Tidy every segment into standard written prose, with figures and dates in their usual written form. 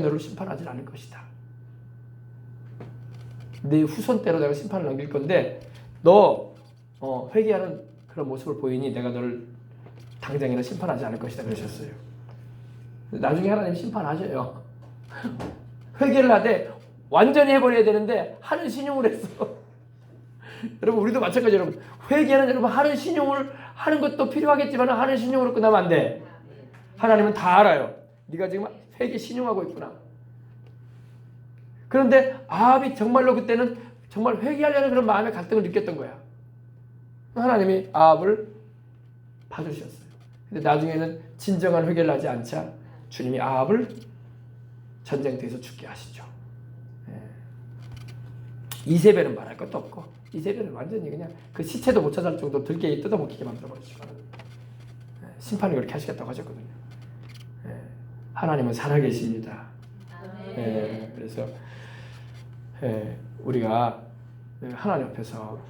너를 심판하지 않을 것이다. 네 후손 때로 내가 심판을 넘길 건데 너 회개하는 그런 모습을 보이니 내가 너를 당장이나 심판하지 않을 것이다 그러셨어요. 나중에 하나님 심판하셔요. 회개를 하되 완전히 해버려야 되는데 하는 신용을 했어. 여러분 우리도 마찬가지. 여러분 회개는 여러분 하는 신용을 하는 것도 필요하겠지만 하는 신용으로 끝나면 안 돼. 하나님은 다 알아요. 네가 지금 회개 신용하고 있구나. 그런데 아합이 정말로 그때는 정말 회개하려는 그런 마음의 갈등을 느꼈던 거야. 하나님이 아합을 봐주셨어요. 근데 나중에는 진정한 회개를 하지 않자 주님이 아합을 전쟁터에서 죽게 하시죠. 이세벨은 말할 것도 없고 이세벨은 완전히 그냥 그 시체도 못 찾을 정도로 들깨 뜯어먹히게 만들어버리시고 심판을 그렇게 하시겠다고 하셨거든요. 하나님은 살아계십니다. 그래서 우리가 하나님 앞에서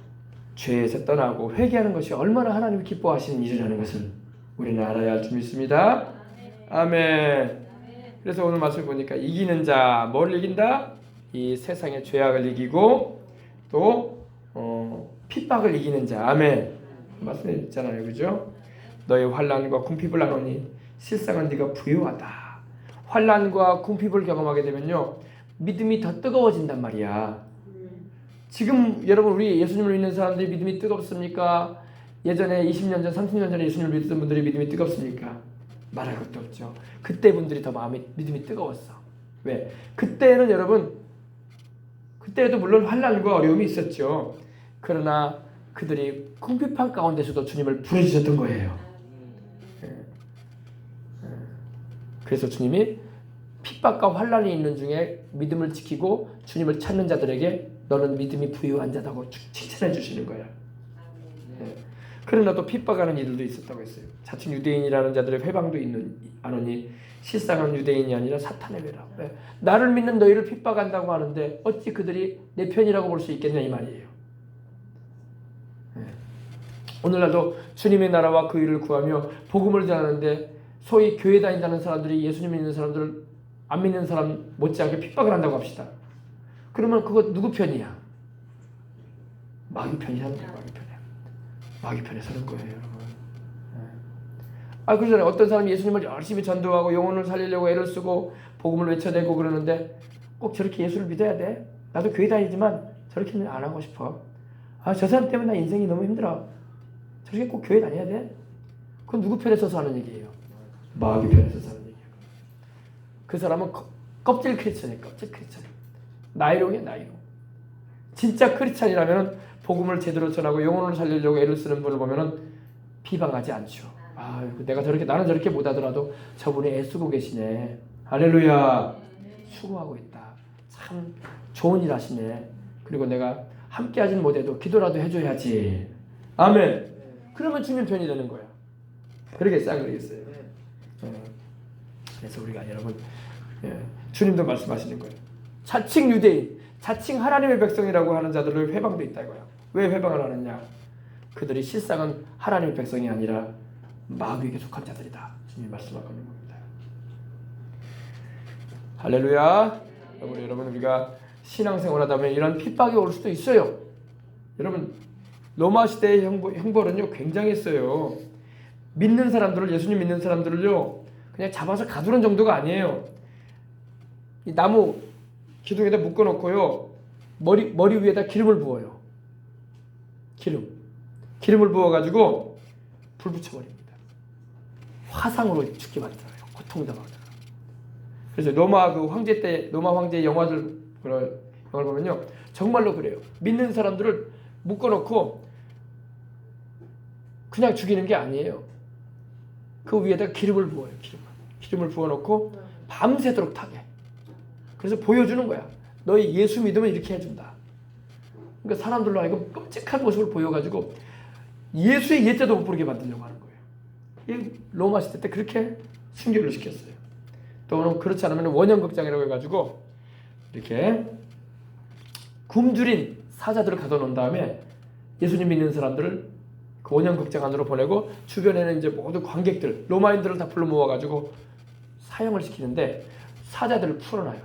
죄에서 떠나고 회개하는 것이 얼마나 하나님이 기뻐하시는 일이라는 것을 우리는 알아야 할 줄 믿습니다. 아멘. 그래서 오늘 말씀을 보니까 이기는 자, 뭘 이긴다? 이 세상의 죄악을 이기고 또 핍박을 이기는 자. 아멘. 말씀에 있잖아요, 그죠? 너의 환난과 궁핍을 나누니 실상은 네가 부유하다. 환난과 궁핍을 경험하게 되면요 믿음이 더 뜨거워진단 말이야. 지금 여러분 우리 예수님을 믿는 사람들이 믿음이 뜨겁습니까? 예전에 20년 전, 30년 전에 예수님을 믿던 분들이 믿음이 뜨겁습니까? 말할 것도 없죠. 그때 분들이 더 믿음이 뜨거웠어. 왜? 그때는 여러분 그때도 물론 환난과 어려움이 있었죠. 그러나 그들이 궁핍한 가운데서도 주님을 부르짖었던 거예요. 그래서 주님이 핍박과 환난이 있는 중에 믿음을 지키고 주님을 찾는 자들에게 너는 믿음이 부유한 자다고 칭찬해 주시는 거야. 그러나 또 핍박하는 이들도 있었다고 했어요. 자칭 유대인이라는 자들의 회방도 안오니 실상은 유대인이 아니라 사탄의 회라. 나를 믿는 너희를 핍박한다고 하는데 어찌 그들이 내 편이라고 볼 수 있겠냐 이 말이에요. 오늘날도 주님의 나라와 그 일을 구하며 복음을 전하는데 소위 교회 다닌다는 사람들이 예수님 믿는 사람들을 안 믿는 사람 못지않게 핍박을 한다고 합시다. 그러면 그거 누구 편이야? 마귀 편이 사는 거예요. 마귀 편에 서는 거예요, 여러분. 그러잖아요. 어떤 사람이 예수님을 열심히 전도하고 영혼을 살리려고 애를 쓰고 복음을 외쳐대고 그러는데 꼭 저렇게 예수를 믿어야 돼? 나도 교회 다니지만 저렇게는 안 하고 싶어. 저 사람 때문에 나 인생이 너무 힘들어. 저렇게 꼭 교회 다녀야 돼? 그건 누구 편에 서서 하는 얘기예요? 마귀 편에 서서 하는 얘기예요. 그 사람은 껍질 크리스천이에요. 껍질 크리스천. 나이롱이에요. 나이롱. 진짜 크리스천이라면 복음을 제대로 전하고 영혼을 살리려고 애를 쓰는 분을 보면 비방하지 않죠. 내가 저렇게 나는 저렇게 못하더라도 저분이 애쓰고 계시네. 할렐루야. 수고하고 있다. 참 좋은 일 하시네. 그리고 내가 함께 하진 못해도 기도라도 해줘야지. 아멘. 그러면 주님 편이 되는 거야. 그러겠어요? 안 그러겠어요? 그래서 우리가 여러분 주님도 말씀하시는 거예요. 자칭 유대인, 자칭 하나님의 백성이라고 하는 자들을 회방도 있다 이거야. 왜 회방을 하느냐? 그들이 실상은 하나님의 백성이 아니라 마귀에게 속한 자들이다. 주님이 말씀하고 있는 겁니다. 할렐루야. 여러분 우리가 신앙생활하다 보면 이런 핍박이 올 수도 있어요. 여러분 로마 시대의 형벌은요 굉장했어요. 믿는 사람들을 예수님 믿는 사람들을요 그냥 잡아서 가두는 정도가 아니에요. 이 나무 기둥에다 묶어놓고요 머리 위에다 기름을 부어요. 기름을 부어가지고 불 붙여버립니다. 화상으로 죽게 만들어요. 고통당하게. 그래서 로마 황제 영화를 보면요 정말로 그래요. 믿는 사람들을 묶어놓고 그냥 죽이는 게 아니에요. 그 위에다 기름을 부어요. 기름을 부어놓고 밤새도록 타게. 그래서 보여주는 거야. 너희 예수 믿으면 이렇게 해준다. 그러니까 사람들로 하여금 끔찍한 모습을 보여가지고 예수의 예자도 못 부르게 만들려고 하는 거예요. 이 로마 시대 때 그렇게 순교를 시켰어요. 또는 그렇지 않으면 원형극장이라고 해가지고 이렇게 굶주린 사자들을 가둬놓은 다음에 예수님 믿는 사람들을 그 원형극장 안으로 보내고 주변에는 이제 모두 관객들, 로마인들을 다 불러 모아가지고 사형을 시키는데 사자들을 풀어놔요.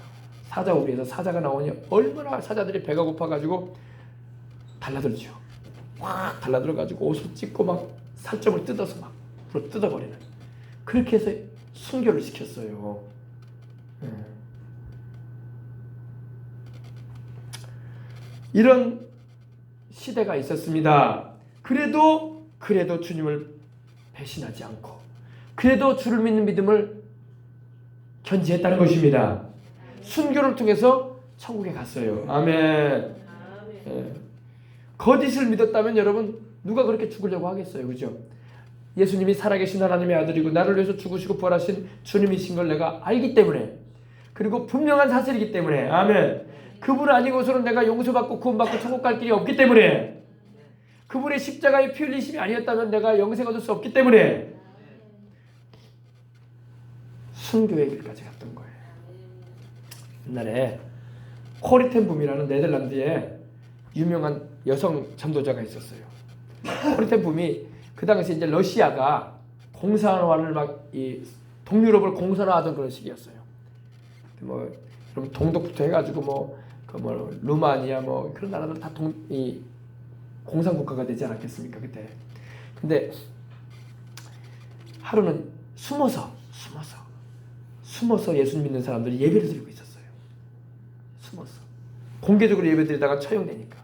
사자 우리에서 사자가 나오니 얼마나 사자들이 배가 고파가지고 달라들죠. 확 달라들어가지고 옷을 찢고 막 살점을 뜯어서 막 불어 뜯어버리는, 그렇게 해서 순교를 시켰어요. 이런 시대가 있었습니다. 그래도 주님을 배신하지 않고, 그래도 주를 믿는 믿음을 견지했다는 것입니다. 순교를 통해서 천국에 갔어요. 아멘. 거짓을 믿었다면 여러분 누가 그렇게 죽으려고 하겠어요, 그죠? 예수님이 살아계신 하나님의 아들이고 나를 위해서 죽으시고 부활하신 주님이신 걸 내가 알기 때문에, 그리고 분명한 사실이기 때문에, 아멘. 그분 아니고서는 내가 용서받고 구원받고 천국 갈 길이 없기 때문에, 그분의 십자가의 피 흘리심이 아니었다면 내가 영생 얻을 수 없기 때문에 순교의 길까지 갔던 거예요. 옛날에 코리텐붐이라는 네덜란드에 유명한 여성 전도자가 있었어요. 코리텐붐이 그 당시 이제 러시아가 공산화를 막 이 동유럽을 공산화하던 그런 시기였어요. 뭐 동독부터 해가지고 뭐 루마니아 뭐 그런 나라들 다 이 공산국가가 되지 않았겠습니까 그때. 근데 하루는 숨어서 예수 믿는 사람들이 예배를 드리고 있었어요. 숨어서 공개적으로 예배드리다가 처형되니까.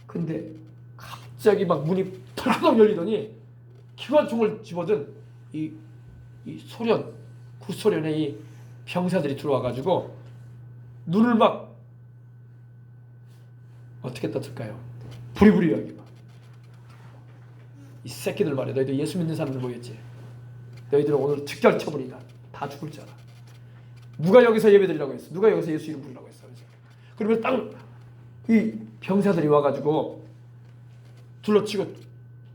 근데 갑자기 막 문이 털썩 열리더니 기관총을 집어든 이 구소련의 이 병사들이 들어와가지고 눈을 막 어떻게 떴을까요? 부리부리하게 막. 이 새끼들 말이야. 너희들 예수 믿는 사람들 모였지? 너희들은 오늘 즉결 처분이다. 다 죽을 줄 알아. 누가 여기서 예배드리라고 했어? 누가 여기서 예수 이름 부르라고 했어? 그러면 딱 이 병사들이 와가지고 둘러치고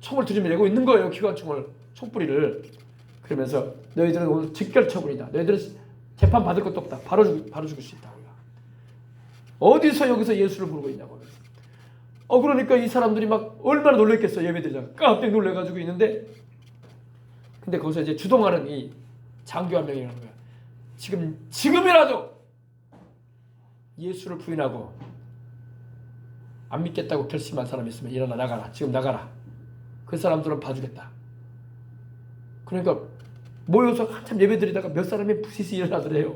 총을 들이밀고 있는 거예요. 기관총을, 총뿌리를. 그러면서 너희들은 오늘 즉결 처분이다. 너희들은 재판 받을 것도 없다. 바로 죽을 수 있다. 어디서 여기서 예수를 부르고 있냐고. 그러니까 이 사람들이 막 얼마나 놀랬겠어. 예배드리자가 깜짝 놀래가지고 있는데, 근데 거기서 이제 주동하는 이 장교 한 명이 이러는 거야. 지금이라도 예수를 부인하고 안 믿겠다고 결심한 사람이 있으면 일어나 나가라. 지금 나가라. 그 사람들은 봐주겠다. 그러니까 모여서 한참 예배드리다가 몇 사람이 부시시 일어나더래요.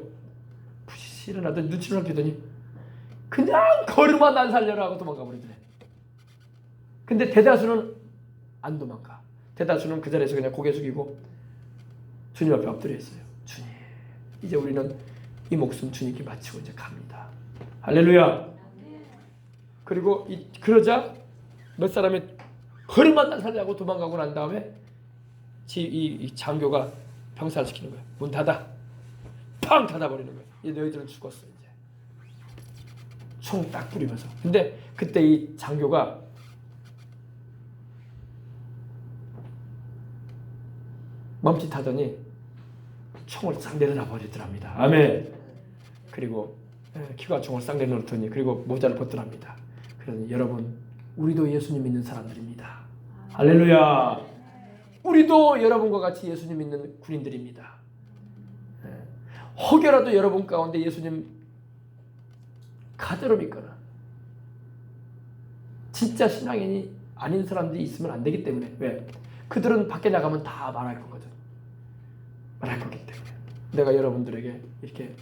부시시 일어나더니 눈치를 살피더니 그냥 걸음만 안 살려라 하고 도망가 버리더래. 근데 대다수는 안 도망가. 대다수는 그 자리에서 그냥 고개 숙이고 주님 앞에 엎드려 있어요. 주님, 이제 우리는 이 목숨 주님께 바치고 이제 갑니다. 할렐루야. 그리고 그러자 몇 사람이 걸음만 안 살려고 도망가고 난 다음에 이 장교가 병살시키는 거야. 문 닫아. 팡 닫아버리는 거야. 너희들은 죽었어 이제. 총 딱 뿌리면서. 근데 그때 이 장교가 멈칫하더니 총을 싹 내려놔 버리더랍니다. 아멘. 그리고 기관총을 싹 내려놓더니 그리고 모자를 벗더랍니다. 그러니 여러분, 우리도 예수님 믿는 사람들입니다. 할렐루야. 우리도 여러분과 같이 예수님 믿는 군인들입니다. 혹여라도 여러분 가운데 예수님 가대로 믿거나 진짜 신앙인이 아닌 사람들이 있으면 안 되기 때문에. 왜? 그들은 밖에 나가면 다 말할 거거든. 말할 거기 때문에 내가 여러분들에게 이렇게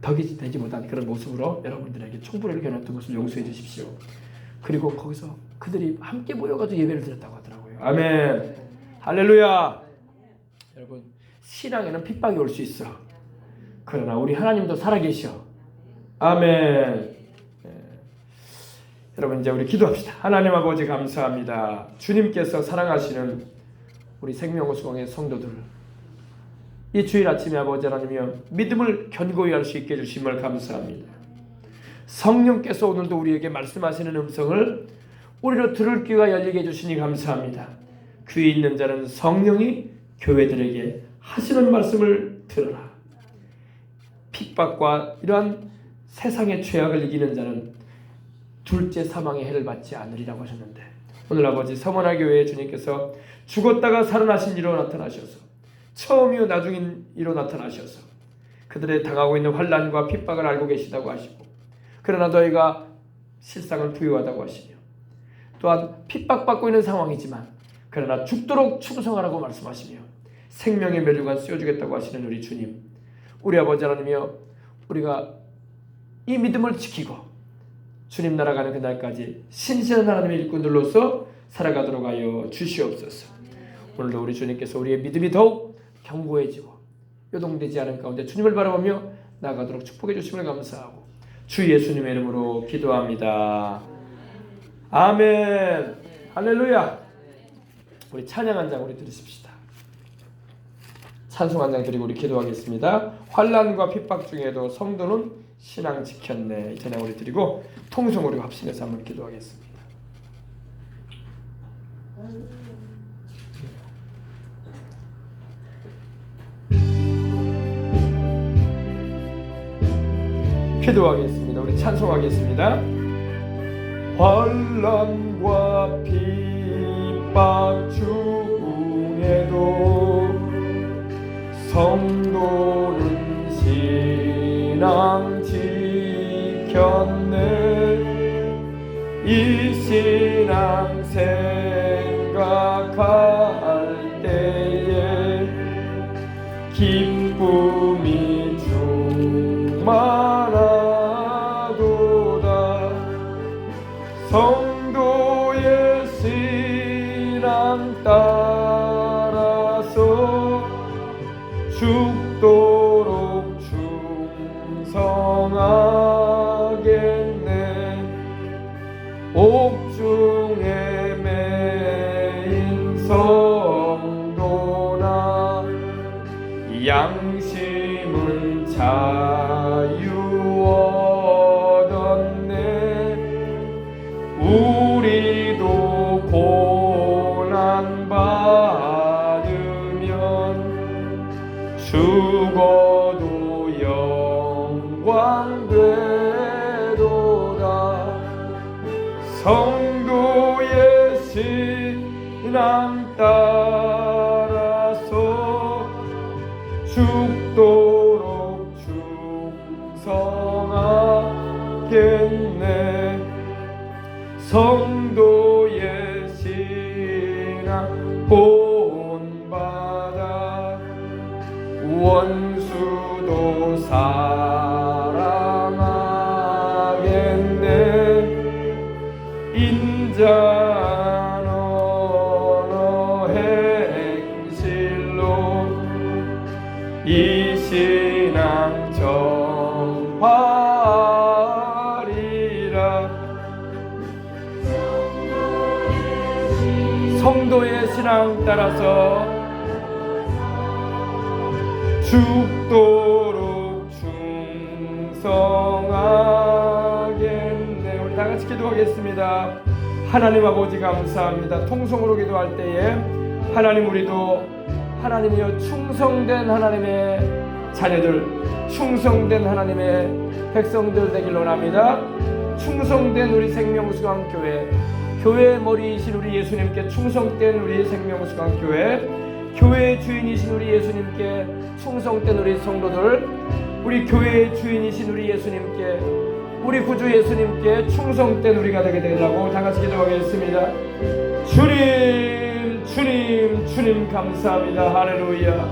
덕이 되지 못한 그런 모습으로 여러분들에게 총부리를 겨눴던 것을 용서해 주십시오. 그리고 거기서 그들이 함께 모여가지고 예배를 드렸다고 하더라고요. 아멘. 할렐루야. 여러분, 신앙에는 핍박이 올 수 있어. 그러나 우리 하나님도 살아계셔. 아멘. 여러분, 이제 우리 기도합시다. 하나님 아버지 감사합니다. 주님께서 사랑하시는 우리 생명호수공의 성도들, 이 주일 아침에 아버지 하나님이여 믿음을 견고히 할 수 있게 해주심을 감사합니다. 성령께서 오늘도 우리에게 말씀하시는 음성을 우리로 들을 귀가 열리게 해주시니 감사합니다. 귀 있는 자는 성령이 교회들에게 하시는 말씀을 들으라. 핍박과 이러한 세상의 죄악을 이기는 자는 둘째 사망의 해를 받지 않으리라고 하셨는데, 오늘 아버지 서머나 교회에 주님께서 죽었다가 살아나신 이로 나타나셔서 처음이요 나중인 이로 나타나셔서 그들의 당하고 있는 환난과 핍박을 알고 계시다고 하시고, 그러나 너희가 실상은 부유하다고 하시며, 또한 핍박받고 있는 상황이지만 그러나 죽도록 충성하라고 말씀하시며 생명의 면류관 씌워주겠다고 하시는 우리 주님, 우리 아버지 하나님이여, 우리가 이 믿음을 지키고 주님 나라 가는 그날까지 신실한 하나님의 일꾼들로서 살아가도록 하여 주시옵소서. 오늘도 우리 주님께서 우리의 믿음이 더욱 견고해지고 요동되지 않은 가운데 주님을 바라보며 나아가도록 축복해 주심을 감사하고 주 예수님의 이름으로 기도합니다. 아멘. 할렐루야. 우리 찬양 한 장 우리 들으십시다. 찬송 한 장 드리고 우리 기도하겠습니다. 환난과 핍박 중에도 성도는 신앙 지켰네. 이 찬양 우리 드리고 통성으로 합심해서 한번 기도하겠습니다. 기도하겠습니다. 우리 찬송하겠습니다. 환난과 핍박 중에도 성도는 신앙 지켰네. 이 신앙 생각할 때에 기쁨이 충만하도다. 성도의 신앙 따라서 죽도록 충성하겠네. 옥중에 매인 성도나 양심은 자유 얻었네. 우리도 고난 받으면 죽어도 영광 되도다. 성도의 신앙 따라서 죽도록 충성하겠네. 성도의 신앙 본받아 원수도 사랑하겠네. 인자한 언어 행실로 이 신앙 전하리라. 성도의 신앙 따라서 죽도록 충성하겠네. 우리 다 같이 기도하겠습니다. 하나님 아버지 감사합니다. 통성으로 기도할 때에 하나님, 우리도 하나님이여 충성된 하나님의 자녀들, 충성된 하나님의 백성들 되길 원합니다. 충성된 우리 생명수강교회, 교회의 머리이신 우리 예수님께 충성된 우리 생명수강교회, 교회의 주인이신 우리 예수님께 충성된 우리 성도들, 우리 교회의 주인이신 우리 예수님께, 우리 구주 예수님께 충성된 우리가 되게 되라고 다 같이 기도하겠습니다. 주님, 주님, 주님 감사합니다. 할렐루야,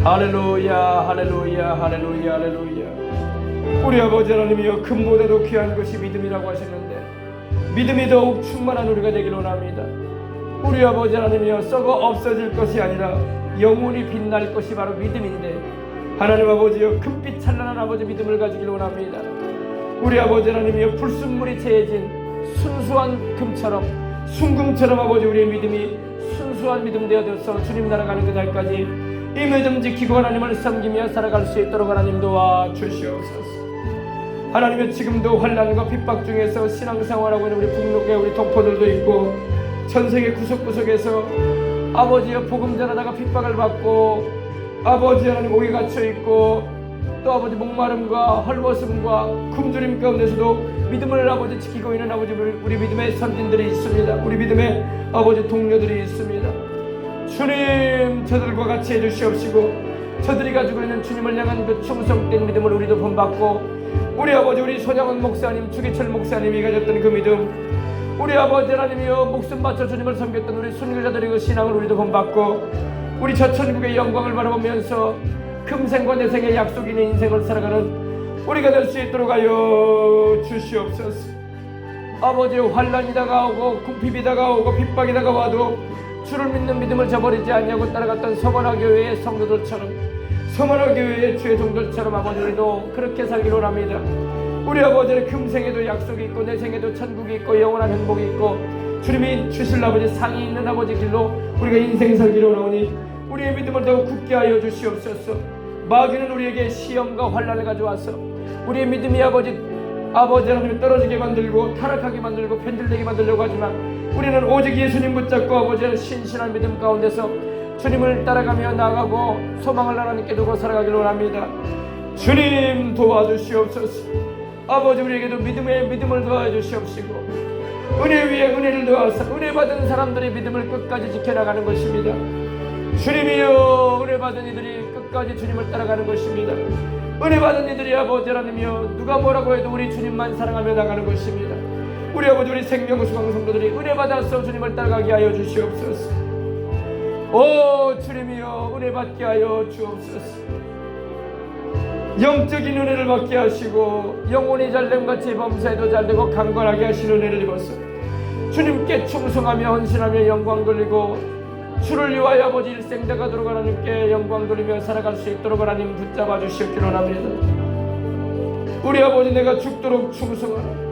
할렐루야, 할렐루야, 할렐루야, 할렐루야. 우리 아버지 하나님이여, 금보다도 귀한 것이 믿음이라고 하셨는데 믿음이 더욱 충만한 우리가 되길 원합니다. 우리 아버지 하나님이여, 썩어 없어질 것이 아니라 영원히 빛날 것이 바로 믿음인데, 하나님 아버지여, 금빛 찬란한 아버지 믿음을 가지길 원합니다. 우리 아버지 하나님이여, 불순물이 채해진 순수한 금처럼, 순금처럼 아버지 우리의 믿음이 순수한 믿음 되어져서 주님 나라가는 그날까지 이 믿음 지키고 하나님을 섬기며 살아갈 수 있도록 하나님 도와 주시옵소서. 하나님의 지금도 환난과 핍박 중에서 신앙생활하고 있는 우리 북녘에 우리 동포들도 있고, 전세계 구석구석에서 아버지여 복음 전하다가 핍박을 받고 아버지 하나님 옥에 갇혀있고, 또 아버지 목마름과 헐벗음과 굶주림 가운데서도 믿음을 아버지 지키고 있는 아버지 우리 믿음의 선진들이 있습니다. 우리 믿음의 아버지 동료들이 있습니다. 주님, 저들과 같이 해주시옵시고 저들이 가지고 있는 주님을 향한 그 충성된 믿음을 우리도 본받고, 우리 아버지 우리 손양원 목사님, 주기철 목사님이 가졌던 그 믿음, 우리 아버지 하나님이여 목숨 바쳐 주님을 섬겼던 우리 순교자들의 그 신앙을 우리도 본받고, 우리 저 천국의 영광을 바라보면서 금생과 내생의 약속이 있는 인생을 살아가는 우리가 될 수 있도록 하여 주시옵소서. 아버지, 환난이 다가오고 궁핍이 다가오고 핍박이 다가와도 주를 믿는 믿음을 저버리지 않냐고 따라갔던 서머나 교회의 성도들처럼, 서머나 교회의 주의 종들처럼 아버지 우리도 그렇게 살기로 합니다. 우리 아버지는 금생에도 약속이 있고 내생에도 천국이 있고 영원한 행복이 있고 주님이 주실 아버지 상이 있는 아버지 길로 우리가 인생 살기로 하오니 우리의 믿음을 더욱 굳게 하여 주시옵소서. 마귀는 우리에게 시험과 환난을 가져와서 우리의 믿음이 아버지 하나님이 떨어지게 만들고 타락하게 만들고 편들되게 만들려고 하지만, 우리는 오직 예수님 붙잡고 아버지의 신실한 믿음 가운데서 주님을 따라가며 나아가고 소망을 하나님께 두고 살아가기로 합니다. 주님 도와주시옵소서. 아버지, 우리에게도 믿음을 더하여 주시옵시고 은혜 위에 은혜를 더하사 은혜 받은 사람들의 믿음을 끝까지 지켜나가는 것입니다. 주님이여, 은혜 받은 이들이 끝까지 주님을 따라가는 것입니다. 은혜 받은 이들이 아버지 하나님이여 누가 뭐라고 해도 우리 주님만 사랑하며 나가는 것입니다. 우리 아버지 우리 생명수강 성도들이 은혜 받아서 주님을 따라가게 하여 주시옵소서. 오 주님이여, 은혜 받게 하여 주옵소서. 영적인 은혜를 받게 하시고 영혼이 잘됨같이 범사에도 잘되고 강건하게 하시는 은혜를 입어서 주님께 충성하며 헌신하며 영광 돌리고 주를 위하여 아버지 일생 다가도록 하나님께 영광 돌리며 살아갈 수 있도록 하나님 붙잡아 주시옵기로 합니다. 우리 아버지, 내가 죽도록 충성하라.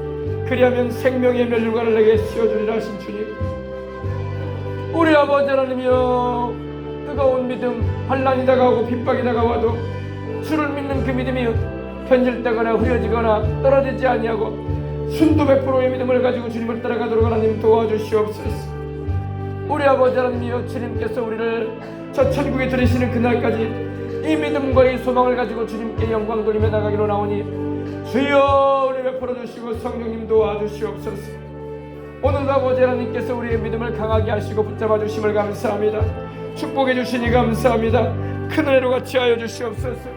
그리하면 생명의 멸류관을 내게 씌워주리라 하신 주님, 우리 아버지 하나님이여, 뜨거운 믿음, 환난이 다가오고 핍박이 다가와도 주를 믿는 그 믿음이 변질되거나 흐려지거나 떨어지지 아니하고 순도 100%의 믿음을 가지고 주님을 따라가도록 하나님 도와주시옵소서. 우리 아버지 하나님이여, 주님께서 우리를 저 천국에 들이시는 그날까지 이 믿음과 이 소망을 가지고 주님께 영광 돌리며 나가기로 나오니 주여 은혜 베풀어 주시고 성령님 도와주시옵소서. 오늘 아버지 하나님께서 우리의 믿음을 강하게 하시고 붙잡아 주심을 감사합니다. 축복해 주시니 감사합니다. 큰 은혜로 같이 하여 주시옵소서.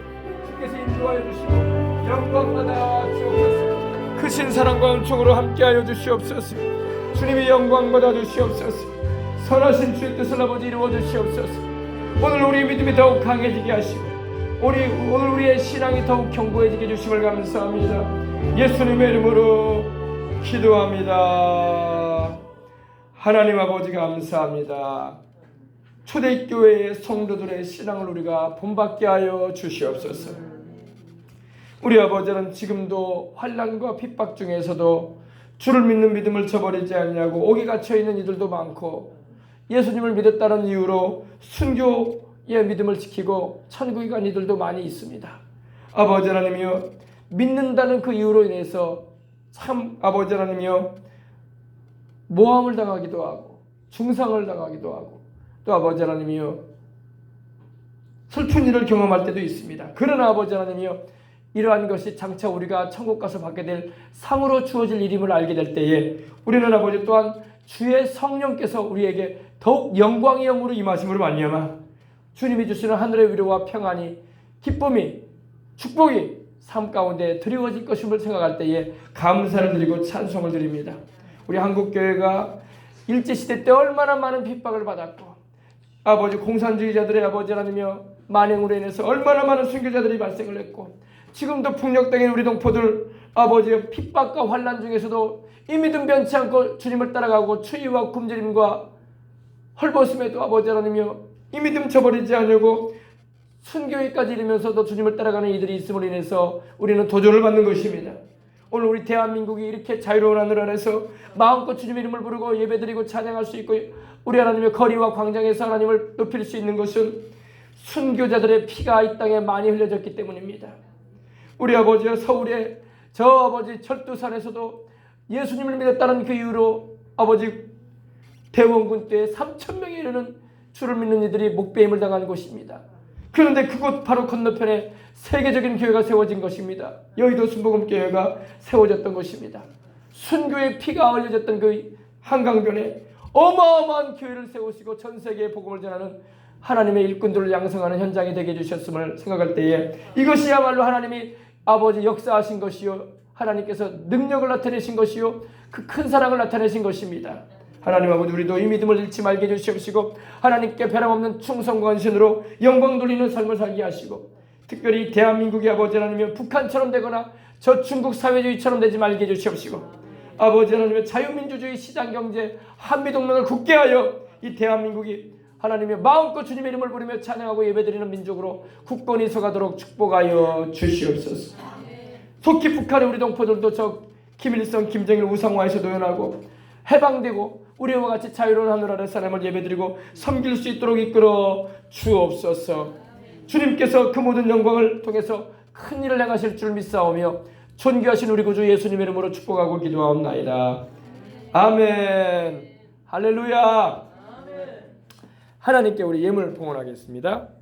주께서 인도하여 주시고 영광 받아 주옵소서. 크신 사랑과 은총으로 함께 하여 주시옵소서. 주님이 영광 받아 주시옵소서. 선하신 주의 뜻을 아버지 이루어 주시옵소서. 오늘 우리의 믿음이 더욱 강해지게 하시고 오늘 우리의 신앙이 더욱 견고해지게 해주심을 감사합니다. 예수님의 이름으로 기도합니다. 하나님 아버지 감사합니다. 초대교회의 성도들의 신앙을 우리가 본받게 하여 주시옵소서. 우리 아버지는 지금도 환난과 핍박 중에서도 주를 믿는 믿음을 저버리지 않냐고 옥에 갇혀있는 이들도 많고, 예수님을 믿었다는 이유로 순교의 믿음을 지키고 천국에 간 이들도 많이 있습니다. 아버지 하나님이여, 믿는다는 그 이유로 인해서 참 아버지 하나님이여 모함을 당하기도 하고 중상을 당하기도 하고 또 아버지 하나님이여 슬픈 일을 경험할 때도 있습니다. 그러나 아버지 하나님이여, 이러한 것이 장차 우리가 천국 가서 받게 될 상으로 주어질 일임을 알게 될 때에 우리는 아버지 또한 주의 성령께서 우리에게 더욱 영광의 영으로 임하심으로 말미암아 주님이 주시는 하늘의 위로와 평안이, 기쁨이, 축복이 삶 가운데 드리워질 것임을 생각할 때에 감사를 드리고 찬송을 드립니다. 우리 한국교회가 일제시대 때 얼마나 많은 핍박을 받았고 아버지 공산주의자들의 아버지 하나님이여 만행으로 인해서 얼마나 많은 순교자들이 발생을 했고, 지금도 풍력당인 우리 동포들 아버지의 핍박과 환난 중에서도 이 믿음 변치 않고 주님을 따라가고 추위와 굶주림과 헐벗음에도 아버지 하나님이여 이 믿음 저버리지 않으려고 순교회까지 이르면서도 주님을 따라가는 이들이 있음으로 인해서 우리는 도전을 받는 것입니다. 오늘 우리 대한민국이 이렇게 자유로운 하늘 아래서 마음껏 주님의 이름을 부르고 예배드리고 찬양할 수 있고 우리 하나님의 거리와 광장에서 하나님을 높일 수 있는 것은 순교자들의 피가 이 땅에 많이 흘려졌기 때문입니다. 우리 아버지와 서울의 저 아버지 철두산에서도 예수님을 믿었다는 그 이유로 아버지 대원군 때에 3,000명에 이르는 주를 믿는 이들이 목배임을 당한 곳입니다. 그런데 그곳 바로 건너편에 세계적인 교회가 세워진 것입니다. 여의도 순복음교회가 세워졌던 것입니다. 순교의 피가 흘려졌던 그 한강변에 어마어마한 교회를 세우시고 전 세계에 복음을 전하는 하나님의 일꾼들을 양성하는 현장이 되게 해주셨음을 생각할 때에 이것이야말로 하나님이 아버지 역사하신 것이요 하나님께서 능력을 나타내신 것이요 그 큰 사랑을 나타내신 것입니다. 하나님 아버지 우리도 이 믿음을 잃지 말게 해주시옵시고 하나님께 변함없는 충성과 헌신으로 영광 돌리는 삶을 살게 하시고 특별히 대한민국의 아버지 하나님이 북한처럼 되거나 저 중국 사회주의처럼 되지 말게 해주시옵시고 아버지 하나님의 자유민주주의 시장경제 한미동맹을 굳게 하여 이 대한민국이 하나님의 마음껏 주님의 이름을 부르며 찬양하고 예배드리는 민족으로 굳건히 서가도록 축복하여 주시옵소서. 속히 북한의 우리 동포들도 저 김일성, 김정일 우상화에서 도연하고 해방되고 우리와 같이 자유로운 하늘 아래 사람을 예배드리고 섬길 수 있도록 이끌어 주옵소서. 주님께서 그 모든 영광을 통해서 큰 일을 행하실 줄 믿사오며 존귀하신 우리 구주 예수님의 이름으로 축복하고 기도하옵나이다. 아멘. 할렐루야. 하나님께 우리 예물 봉헌하겠습니다.